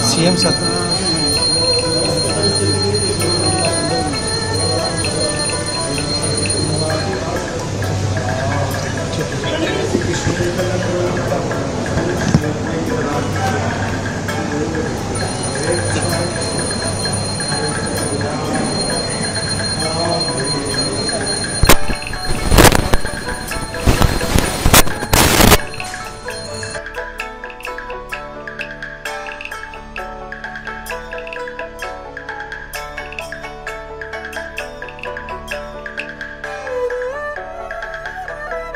CM sir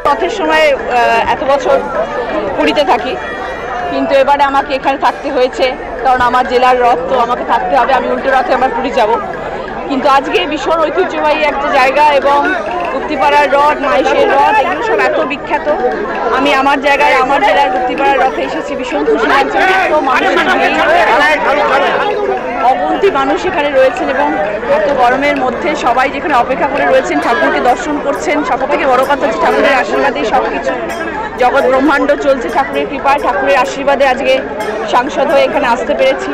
রথের সময় এত বছর পুরীতে থাকি, কিন্তু এবারে আমাকে এখানে থাকতে হয়েছে, কারণ আমার জেলার রথ, তো আমাকে থাকতে হবে। আমি উল্টো রথে আমার পুরী যাব, কিন্তু আজকে ভীষণ ঐতিহ্যবাহী একটা জায়গা এবং গুপ্তিপাড়ার রথ, মাইশের রথ, এগুলো সব এত বিখ্যাত। আমি আমার জায়গায় আমার জেলার গুপ্তিপাড়ার রথে এসেছি, ভীষণ খুশি লাগছে। তো মানুষের অগুন্তি মানুষ এখানে রয়েছেন এবং এত গরমের মধ্যে সবাই যেখানে অপেক্ষা করে রয়েছেন, ঠাকুরকে দর্শন করছেন। সবথেকে বড় কথা হচ্ছে ঠাকুরের আশীর্বাদেই সব কিছু, জগৎ ব্রহ্মাণ্ড চলছে ঠাকুরের কৃপায়, ঠাকুরের আশীর্বাদে আজকে সাংসদ হয়ে এখানে আসতে পেরেছি।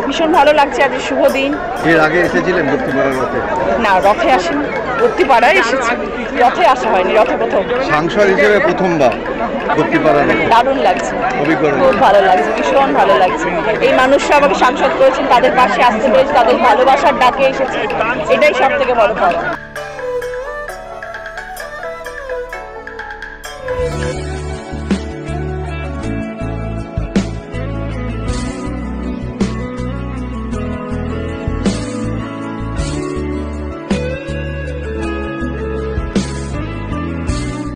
ভীষণ ভালো লাগছে, আজ শুভ দিন। এর আগে এসেছিলেন গুপ্তিপাড়ার রথে? না, রথে আসেনি, গুপ্তিপাড়ায় এসেছি, রথে আসা হয়নি, রথে প্রথম। সাংসদ হিসেবে প্রথমবার গুপ্তিপাড়ার রথে দারুণ লাগছে, অভিজ্ঞতা খুব ভালো লাগছে, ভীষণ ভালো লাগছে। এই মানুষরা আমাকে সাংসদ করেছেন, তাদের পাশে আসতে পেরেছি, তাদের ভালোবাসার ডাকে এসেছি, এটাই সব থেকে বড় পাওয়া।